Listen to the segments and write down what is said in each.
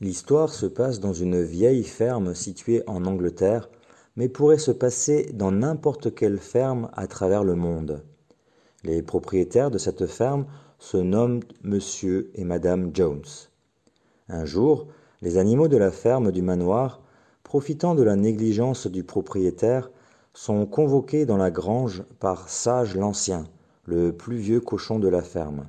L'histoire se passe dans une vieille ferme située en Angleterre, mais pourrait se passer dans n'importe quelle ferme à travers le monde. Les propriétaires de cette ferme se nomment Monsieur et Madame Jones. Un jour, les animaux de la ferme du manoir, profitant de la négligence du propriétaire, sont convoqués dans la grange par Sage l'Ancien, le plus vieux cochon de la ferme.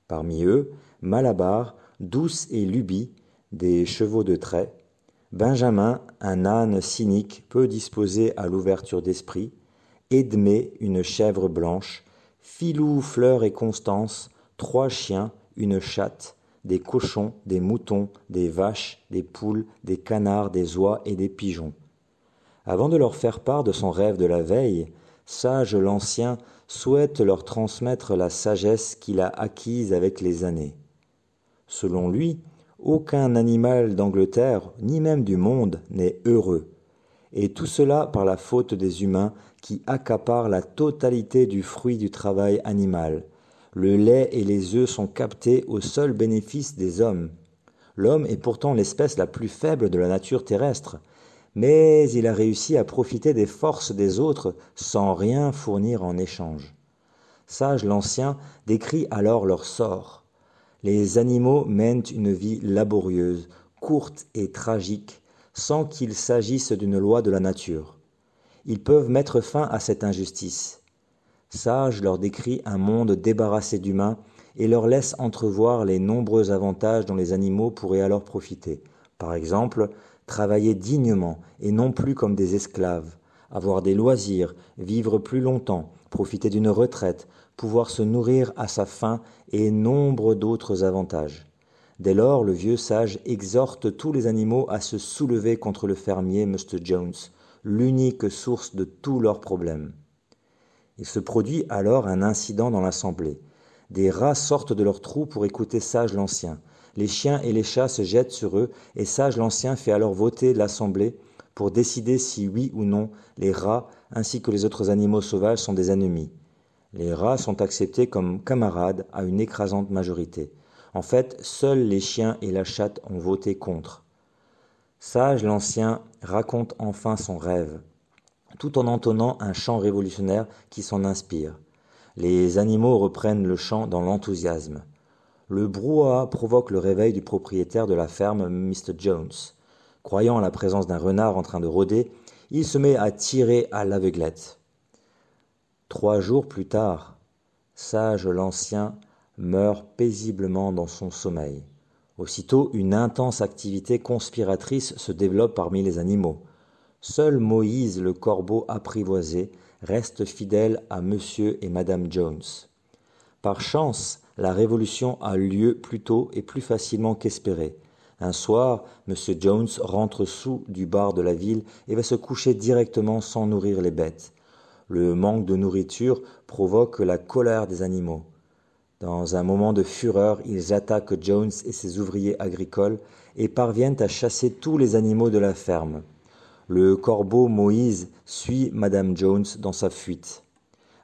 Parmi eux, Malabar, Douce et Lubie, des chevaux de trait, Benjamin, un âne cynique peu disposé à l'ouverture d'esprit, Edmé, une chèvre blanche, Filou, Fleur et Constance, 3 chiens, une chatte, des cochons, des moutons, des vaches, des poules, des canards, des oies et des pigeons. Avant de leur faire part de son rêve de la veille, Sage l'Ancien souhaite leur transmettre la sagesse qu'il a acquise avec les années. Selon lui, aucun animal d'Angleterre, ni même du monde, n'est heureux, et tout cela par la faute des humains qui accaparent la totalité du fruit du travail animal. Le lait et les œufs sont captés au seul bénéfice des hommes. L'homme est pourtant l'espèce la plus faible de la nature terrestre, mais il a réussi à profiter des forces des autres sans rien fournir en échange. Sage l'Ancien décrit alors leur sort. Les animaux mènent une vie laborieuse, courte et tragique, sans qu'il s'agisse d'une loi de la nature. Ils peuvent mettre fin à cette injustice. Sage leur décrit un monde débarrassé d'humains et leur laisse entrevoir les nombreux avantages dont les animaux pourraient alors profiter. Par exemple, travailler dignement et non plus comme des esclaves, avoir des loisirs, vivre plus longtemps, profiter d'une retraite, pouvoir se nourrir à sa faim et nombre d'autres avantages. Dès lors, le vieux sage exhorte tous les animaux à se soulever contre le fermier Mr. Jones, l'unique source de tous leurs problèmes. Il se produit alors un incident dans l'assemblée. Des rats sortent de leurs trous pour écouter Sage l'Ancien. Les chiens et les chats se jettent sur eux et Sage l'Ancien fait alors voter l'assemblée pour décider si oui ou non les rats ainsi que les autres animaux sauvages sont des ennemis. Les rats sont acceptés comme camarades à une écrasante majorité. En fait, seuls les chiens et la chatte ont voté contre. Sage l'Ancien raconte enfin son rêve, tout en entonnant un chant révolutionnaire qui s'en inspire. Les animaux reprennent le chant dans l'enthousiasme. Le brouhaha provoque le réveil du propriétaire de la ferme, Mr. Jones. Croyant à la présence d'un renard en train de rôder, il se met à tirer à l'aveuglette. 3 jours plus tard, Sage l'Ancien meurt paisiblement dans son sommeil. Aussitôt, une intense activité conspiratrice se développe parmi les animaux. Seul Moïse, le corbeau apprivoisé, reste fidèle à Monsieur et Madame Jones. Par chance, la révolution a lieu plus tôt et plus facilement qu'espéré. Un soir, Monsieur Jones rentre saoul du bar de la ville et va se coucher directement sans nourrir les bêtes. Le manque de nourriture provoque la colère des animaux. Dans un moment de fureur, ils attaquent Jones et ses ouvriers agricoles et parviennent à chasser tous les animaux de la ferme. Le corbeau Moïse suit Madame Jones dans sa fuite.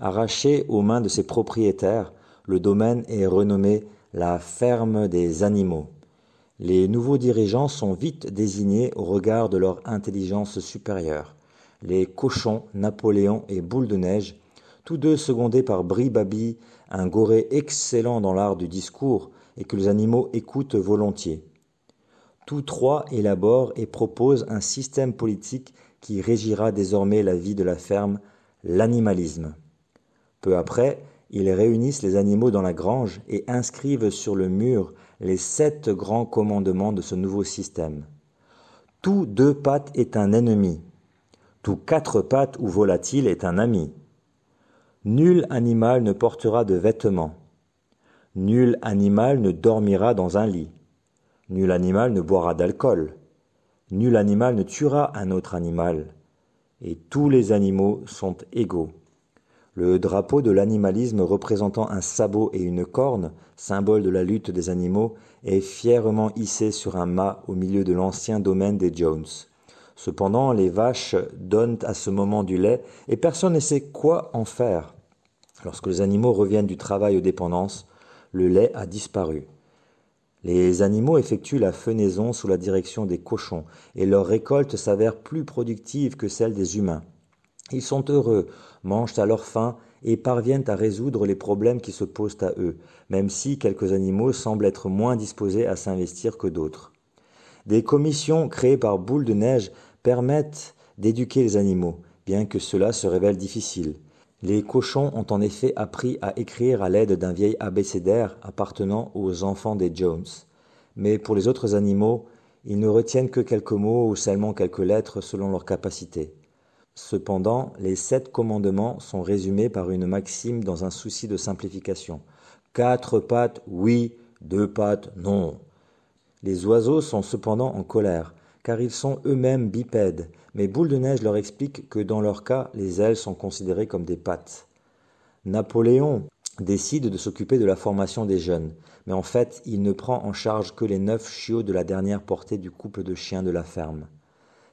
Arraché aux mains de ses propriétaires, le domaine est renommé la ferme des animaux. Les nouveaux dirigeants sont vite désignés au regard de leur intelligence supérieure. Les cochons, Napoléon et Boule de Neige, tous deux secondés par Bri-Babi, un goré excellent dans l'art du discours et que les animaux écoutent volontiers. Tous 3 élaborent et proposent un système politique qui régira désormais la vie de la ferme, l'animalisme. Peu après, ils réunissent les animaux dans la grange et inscrivent sur le mur les 7 grands commandements de ce nouveau système. Tout 2 pattes est un ennemi. Tout 4 pattes ou volatile est un ami. Nul animal ne portera de vêtements. Nul animal ne dormira dans un lit. Nul animal ne boira d'alcool. Nul animal ne tuera un autre animal. Et tous les animaux sont égaux. Le drapeau de l'animalisme représentant un sabot et une corne, symbole de la lutte des animaux, est fièrement hissé sur un mât au milieu de l'ancien domaine des Jones. Cependant, les vaches donnent à ce moment du lait et personne ne sait quoi en faire. Lorsque les animaux reviennent du travail aux dépendances, le lait a disparu. Les animaux effectuent la fenaison sous la direction des cochons, et leur récolte s'avère plus productive que celle des humains. Ils sont heureux, mangent à leur faim et parviennent à résoudre les problèmes qui se posent à eux, même si quelques animaux semblent être moins disposés à s'investir que d'autres. Des commissions créées par Boule de Neige permettent d'éduquer les animaux, bien que cela se révèle difficile. Les cochons ont en effet appris à écrire à l'aide d'un vieil abécédaire appartenant aux enfants des Jones. Mais pour les autres animaux, ils ne retiennent que quelques mots ou seulement quelques lettres selon leur capacité. Cependant, les 7 commandements sont résumés par une maxime dans un souci de simplification. 4 pattes, oui, 2 pattes, non. Les oiseaux sont cependant en colère, car ils sont eux-mêmes bipèdes, mais Boule de Neige leur explique que dans leur cas, les ailes sont considérées comme des pattes. Napoléon décide de s'occuper de la formation des jeunes, mais en fait, il ne prend en charge que les 9 chiots de la dernière portée du couple de chiens de la ferme.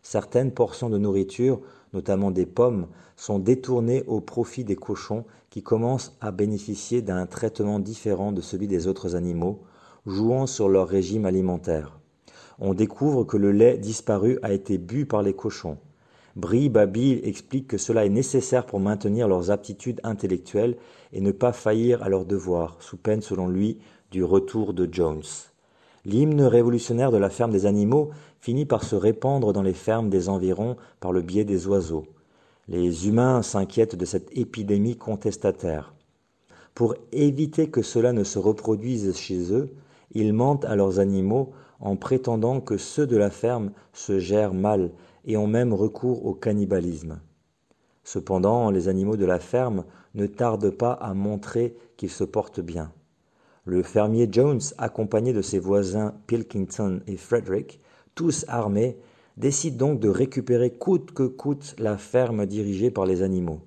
Certaines portions de nourriture, notamment des pommes, sont détournées au profit des cochons qui commencent à bénéficier d'un traitement différent de celui des autres animaux, jouant sur leur régime alimentaire. On découvre que le lait disparu a été bu par les cochons. Bri-Babil explique que cela est nécessaire pour maintenir leurs aptitudes intellectuelles et ne pas faillir à leurs devoirs, sous peine, selon lui, du retour de Jones. L'hymne révolutionnaire de la ferme des animaux finit par se répandre dans les fermes des environs par le biais des oiseaux. Les humains s'inquiètent de cette épidémie contestataire. Pour éviter que cela ne se reproduise chez eux, ils mentent à leurs animaux en prétendant que ceux de la ferme se gèrent mal et ont même recours au cannibalisme. Cependant, les animaux de la ferme ne tardent pas à montrer qu'ils se portent bien. Le fermier Jones, accompagné de ses voisins Pilkington et Frederick, tous armés, décide donc de récupérer coûte que coûte la ferme dirigée par les animaux.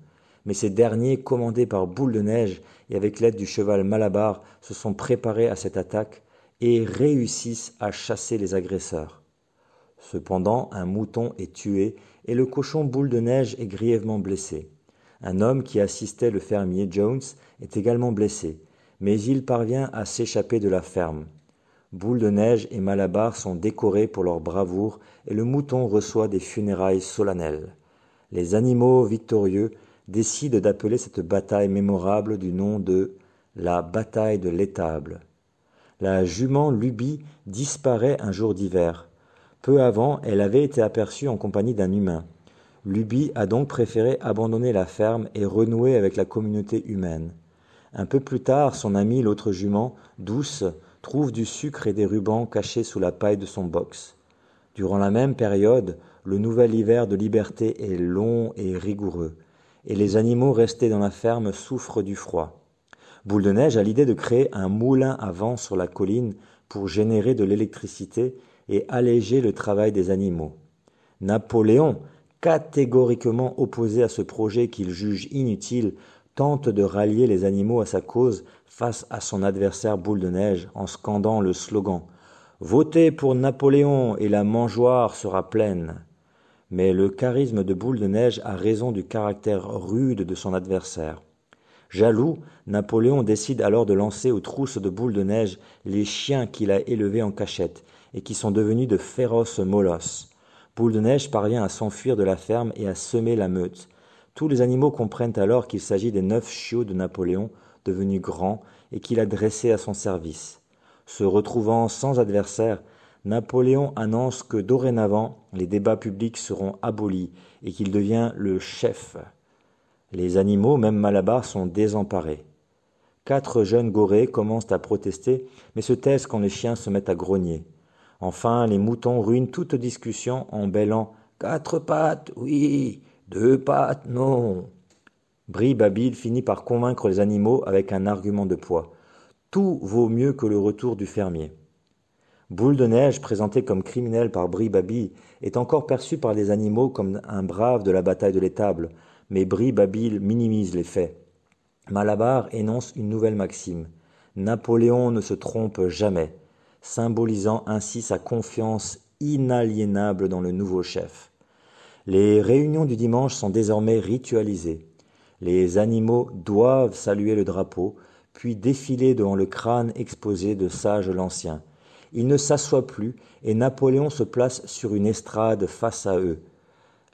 Mais ces derniers, commandés par Boule de Neige et avec l'aide du cheval Malabar, se sont préparés à cette attaque et réussissent à chasser les agresseurs. Cependant, un mouton est tué et le cochon Boule de Neige est grièvement blessé. Un homme qui assistait le fermier Jones est également blessé, mais il parvient à s'échapper de la ferme. Boule de Neige et Malabar sont décorés pour leur bravoure et le mouton reçoit des funérailles solennelles. Les animaux victorieux décident d'appeler cette bataille mémorable du nom de la bataille de l'étable. La jument Luby disparaît un jour d'hiver. Peu avant, elle avait été aperçue en compagnie d'un humain. Luby a donc préféré abandonner la ferme et renouer avec la communauté humaine. Un peu plus tard, son amie, l'autre jument, Douce, trouve du sucre et des rubans cachés sous la paille de son box. Durant la même période, le nouvel hiver de liberté est long et rigoureux, et les animaux restés dans la ferme souffrent du froid. Boule de Neige a l'idée de créer un moulin à vent sur la colline pour générer de l'électricité et alléger le travail des animaux. Napoléon, catégoriquement opposé à ce projet qu'il juge inutile, tente de rallier les animaux à sa cause face à son adversaire Boule de Neige en scandant le slogan « Votez pour Napoléon et la mangeoire sera pleine ». Mais le charisme de Boule de Neige a raison du caractère rude de son adversaire. Jaloux, Napoléon décide alors de lancer aux trousses de Boule de Neige les chiens qu'il a élevés en cachette et qui sont devenus de féroces molosses. Boule de Neige parvient à s'enfuir de la ferme et à semer la meute. Tous les animaux comprennent alors qu'il s'agit des 9 chiots de Napoléon, devenus grands, et qu'il a dressés à son service. Se retrouvant sans adversaire, Napoléon annonce que dorénavant, les débats publics seront abolis et qu'il devient le chef. Les animaux, même Malabar, sont désemparés. 4 jeunes gorées commencent à protester, mais se taisent quand les chiens se mettent à grogner. Enfin, les moutons ruinent toute discussion en bêlant « 4 pattes, oui !» 2 pattes, non. Bri-Babil finit par convaincre les animaux avec un argument de poids. Tout vaut mieux que le retour du fermier. Boule de Neige, présenté comme criminel par Bri-Babil, est encore perçu par les animaux comme un brave de la bataille de l'étable, mais Bri-Babil minimise les faits. Malabar énonce une nouvelle maxime. Napoléon ne se trompe jamais, symbolisant ainsi sa confiance inaliénable dans le nouveau chef. Les réunions du dimanche sont désormais ritualisées. Les animaux doivent saluer le drapeau, puis défiler devant le crâne exposé de Sage l'Ancien. Il ne s'assoit plus et Napoléon se place sur une estrade face à eux.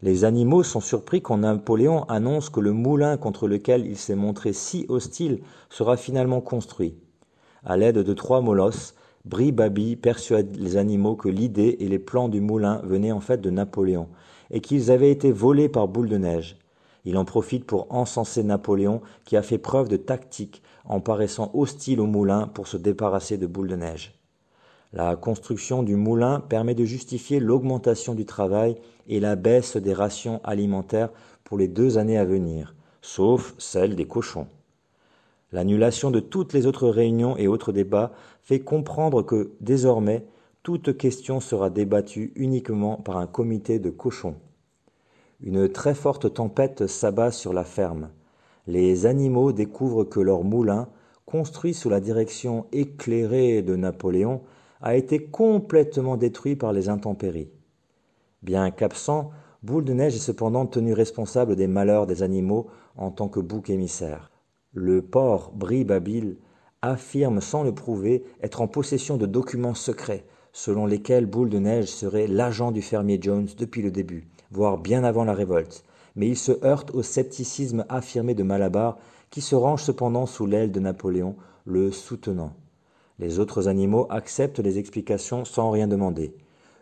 Les animaux sont surpris quand Napoléon annonce que le moulin contre lequel il s'est montré si hostile sera finalement construit. À l'aide de 3 molosses, Bri-Babi persuade les animaux que l'idée et les plans du moulin venaient en fait de Napoléon et qu'ils avaient été volés par Boule de Neige. Il en profite pour encenser Napoléon qui a fait preuve de tactique en paraissant hostile au moulin pour se débarrasser de Boule de Neige. La construction du moulin permet de justifier l'augmentation du travail et la baisse des rations alimentaires pour les 2 années à venir, sauf celle des cochons. L'annulation de toutes les autres réunions et autres débats fait comprendre que, désormais, toute question sera débattue uniquement par un comité de cochons. Une très forte tempête s'abat sur la ferme. Les animaux découvrent que leur moulin, construit sous la direction éclairée de Napoléon, a été complètement détruit par les intempéries. Bien qu'absent, Boule de Neige est cependant tenu responsable des malheurs des animaux en tant que bouc émissaire. Le port Bri-Babil affirme sans le prouver être en possession de documents secrets, selon lesquels Boule de Neige serait l'agent du fermier Jones depuis le début, voire bien avant la révolte. Mais il se heurte au scepticisme affirmé de Malabar, qui se range cependant sous l'aile de Napoléon, le soutenant. Les autres animaux acceptent les explications sans rien demander.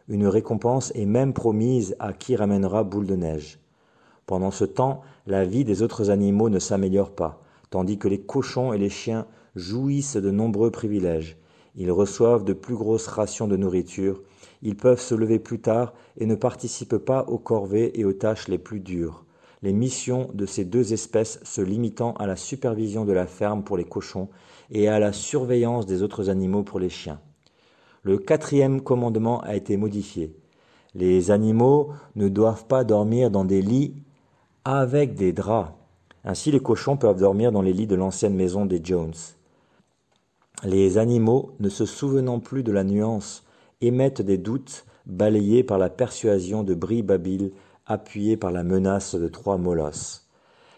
Une récompense est même promise à qui ramènera Boule de Neige. Pendant ce temps, la vie des autres animaux ne s'améliore pas, tandis que les cochons et les chiens jouissent de nombreux privilèges. Ils reçoivent de plus grosses rations de nourriture, ils peuvent se lever plus tard et ne participent pas aux corvées et aux tâches les plus dures. Les missions de ces 2 espèces se limitant à la supervision de la ferme pour les cochons et à la surveillance des autres animaux pour les chiens. Le 4e commandement a été modifié. Les animaux ne doivent pas dormir dans des lits avec des draps. Ainsi, les cochons peuvent dormir dans les lits de l'ancienne maison des Jones. Les animaux, ne se souvenant plus de la nuance, émettent des doutes balayés par la persuasion de Bri-Babil, appuyée par la menace de 3 molosses.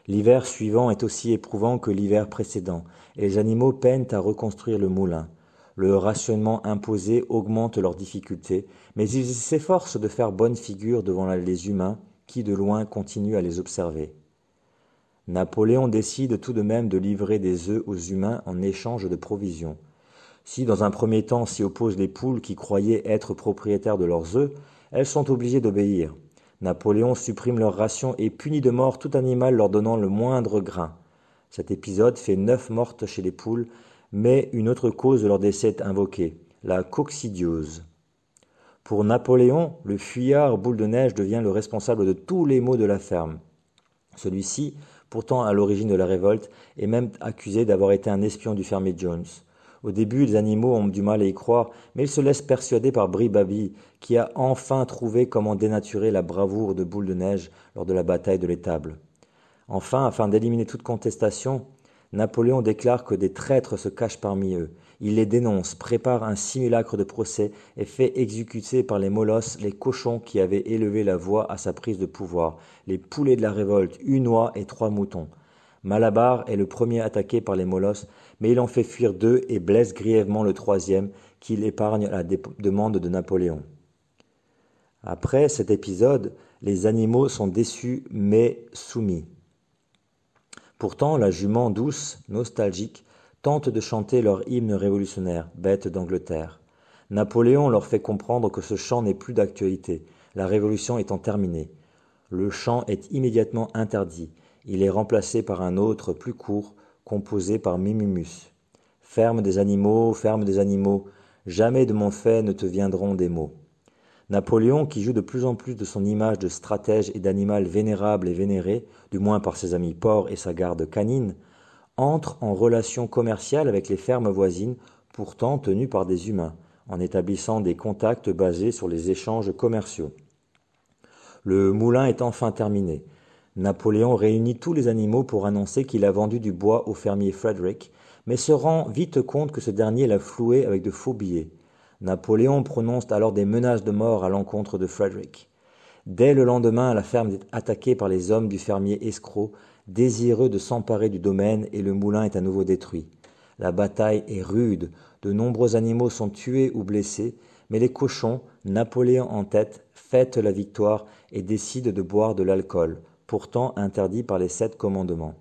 L'hiver suivant est aussi éprouvant que l'hiver précédent, et les animaux peinent à reconstruire le moulin. Le rationnement imposé augmente leurs difficultés, mais ils s'efforcent de faire bonne figure devant les humains, qui de loin continuent à les observer. Napoléon décide tout de même de livrer des œufs aux humains en échange de provisions. Si dans un premier temps s'y opposent les poules qui croyaient être propriétaires de leurs œufs, elles sont obligées d'obéir. Napoléon supprime leurs rations et punit de mort tout animal leur donnant le moindre grain. Cet épisode fait 9 mortes chez les poules, mais une autre cause de leur décès est invoquée, la coccidiose. Pour Napoléon, le fuyard Boule de Neige devient le responsable de tous les maux de la ferme. Celui-ci, pourtant à l'origine de la révolte, est même accusé d'avoir été un espion du fermier Jones. Au début, les animaux ont du mal à y croire, mais ils se laissent persuader par Bri-Babi, qui a enfin trouvé comment dénaturer la bravoure de Boule de Neige lors de la bataille de l'Étable. Enfin, afin d'éliminer toute contestation, Napoléon déclare que des traîtres se cachent parmi eux. Il les dénonce, prépare un simulacre de procès et fait exécuter par les molosses les cochons qui avaient élevé la voix à sa prise de pouvoir, les poulets de la révolte, une oie et 3 moutons. Malabar est le premier attaqué par les molosses, mais il en fait fuir 2 et blesse grièvement le 3e, qu'il épargne à la demande de Napoléon. Après cet épisode, les animaux sont déçus mais soumis. Pourtant, la jument douce, nostalgique, tente de chanter leur hymne révolutionnaire, Bête d'Angleterre. Napoléon leur fait comprendre que ce chant n'est plus d'actualité, la révolution étant terminée. Le chant est immédiatement interdit. Il est remplacé par un autre plus court, composé par Mimimus. Ferme des animaux, jamais de mon fait ne te viendront des maux. Napoléon, qui joue de plus en plus de son image de stratège et d'animal vénérable et vénéré, du moins par ses amis porcs et sa garde canine, entre en relation commerciale avec les fermes voisines, pourtant tenues par des humains, en établissant des contacts basés sur les échanges commerciaux. Le moulin est enfin terminé. Napoléon réunit tous les animaux pour annoncer qu'il a vendu du bois au fermier Frederick, mais se rend vite compte que ce dernier l'a floué avec de faux billets. Napoléon prononce alors des menaces de mort à l'encontre de Frederick. Dès le lendemain, la ferme est attaquée par les hommes du fermier escroc, désireux de s'emparer du domaine, et le moulin est à nouveau détruit. La bataille est rude, De nombreux animaux sont tués ou blessés, mais les cochons, Napoléon en tête, fêtent la victoire et décident de boire de l'alcool, pourtant interdit par les 7 commandements.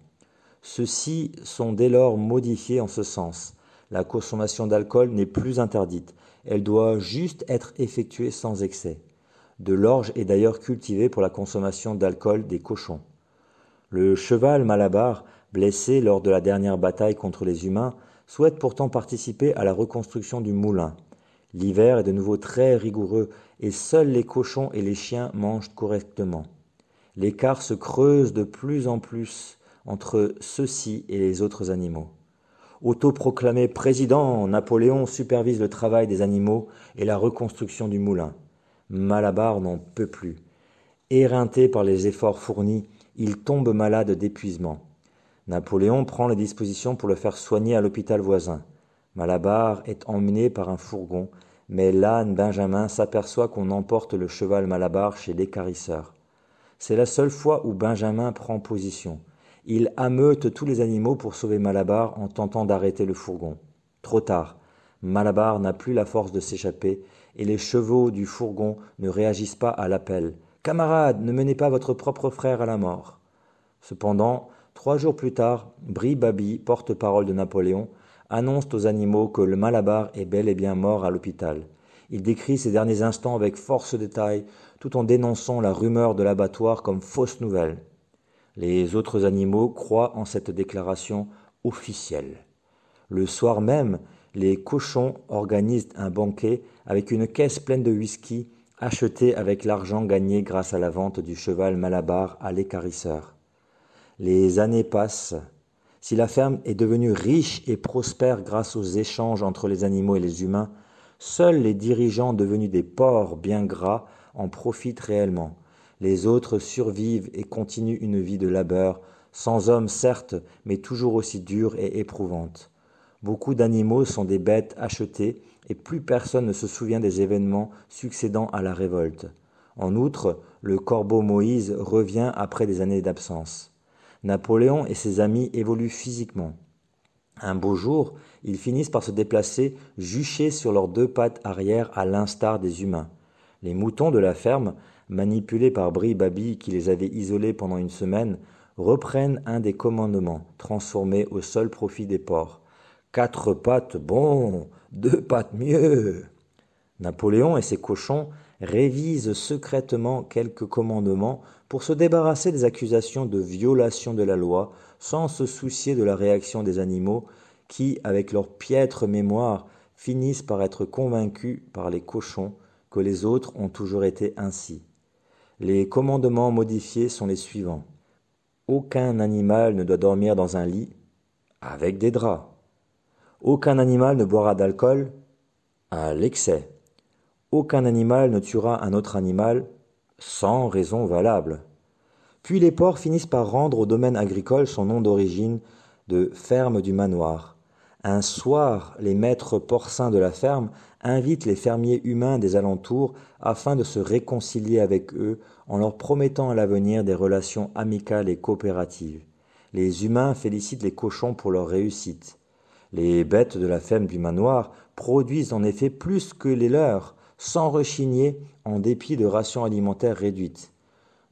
Ceux-ci sont dès lors modifiés en ce sens. La consommation d'alcool n'est plus interdite, elle doit juste être effectuée sans excès. De l'orge est d'ailleurs cultivé pour la consommation d'alcool des cochons. Le cheval Malabar, blessé lors de la dernière bataille contre les humains, souhaite pourtant participer à la reconstruction du moulin. L'hiver est de nouveau très rigoureux et seuls les cochons et les chiens mangent correctement. L'écart se creuse de plus en plus entre ceux-ci et les autres animaux. Autoproclamé président, Napoléon supervise le travail des animaux et la reconstruction du moulin. Malabar n'en peut plus. Éreinté par les efforts fournis, il tombe malade d'épuisement. Napoléon prend les dispositions pour le faire soigner à l'hôpital voisin. Malabar est emmené par un fourgon, mais l'âne Benjamin s'aperçoit qu'on emporte le cheval Malabar chez l'équarrisseur. C'est la seule fois où Benjamin prend position. Il ameute tous les animaux pour sauver Malabar en tentant d'arrêter le fourgon. Trop tard, Malabar n'a plus la force de s'échapper et les chevaux du fourgon ne réagissent pas à l'appel. « Camarades, ne menez pas votre propre frère à la mort !» Cependant, 3 jours plus tard, Bri-Babi, porte-parole de Napoléon, annonce aux animaux que le Malabar est bel et bien mort à l'hôpital. Il décrit ses derniers instants avec force détail, tout en dénonçant la rumeur de l'abattoir comme fausse nouvelle. Les autres animaux croient en cette déclaration officielle. Le soir même, les cochons organisent un banquet avec une caisse pleine de whisky acheté avec l'argent gagné grâce à la vente du cheval Malabar à l'équarrisseur. Les années passent. Si la ferme est devenue riche et prospère grâce aux échanges entre les animaux et les humains, seuls les dirigeants devenus des porcs bien gras en profitent réellement. Les autres survivent et continuent une vie de labeur, sans hommes certes, mais toujours aussi dure et éprouvante. Beaucoup d'animaux sont des bêtes achetées et plus personne ne se souvient des événements succédant à la révolte. En outre, le corbeau Moïse revient après des années d'absence. Napoléon et ses amis évoluent physiquement. Un beau jour, ils finissent par se déplacer juchés sur leurs 2 pattes arrière à l'instar des humains. Les moutons de la ferme, manipulés par Bri-Babi qui les avait isolés pendant une semaine, reprennent un des commandements, transformé au seul profit des porcs. 4 pattes, bon, 2 pattes mieux. Napoléon et ses cochons révisent secrètement quelques commandements pour se débarrasser des accusations de violation de la loi, sans se soucier de la réaction des animaux qui, avec leur piètre mémoire, finissent par être convaincus par les cochons que les autres ont toujours été ainsi. Les commandements modifiés sont les suivants. Aucun animal ne doit dormir dans un lit avec des draps. Aucun animal ne boira d'alcool à l'excès. Aucun animal ne tuera un autre animal sans raison valable. Puis les porcs finissent par rendre au domaine agricole son nom d'origine de ferme du manoir. Un soir, les maîtres porcins de la ferme invitent les fermiers humains des alentours afin de se réconcilier avec eux en leur promettant à l'avenir des relations amicales et coopératives. Les humains félicitent les cochons pour leur réussite. Les bêtes de la ferme du manoir produisent en effet plus que les leurs, sans rechigner en dépit de rations alimentaires réduites.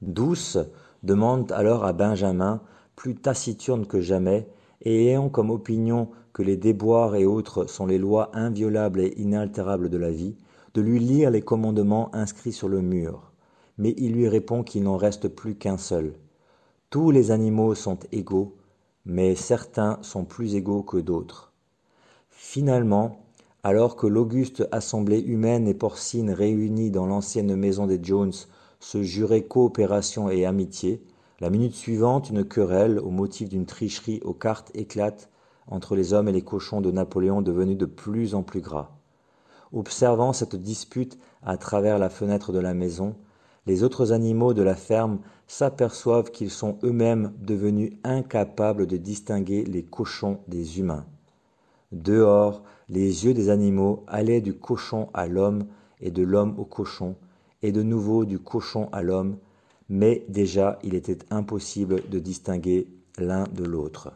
Douce demande alors à Benjamin, plus taciturne que jamais, et ayant comme opinion que les déboires et autres sont les lois inviolables et inaltérables de la vie, de lui lire les commandements inscrits sur le mur. Mais il lui répond qu'il n'en reste plus qu'un seul. Tous les animaux sont égaux, mais certains sont plus égaux que d'autres. Finalement, alors que l'auguste assemblée humaine et porcine réunie dans l'ancienne maison des Jones se jurait coopération et amitié, la minute suivante, une querelle au motif d'une tricherie aux cartes éclate entre les hommes et les cochons de Napoléon devenus de plus en plus gras. Observant cette dispute à travers la fenêtre de la maison, les autres animaux de la ferme s'aperçoivent qu'ils sont eux-mêmes devenus incapables de distinguer les cochons des humains. Dehors, les yeux des animaux allaient du cochon à l'homme et de l'homme au cochon, et de nouveau du cochon à l'homme, mais déjà il était impossible de distinguer l'un de l'autre.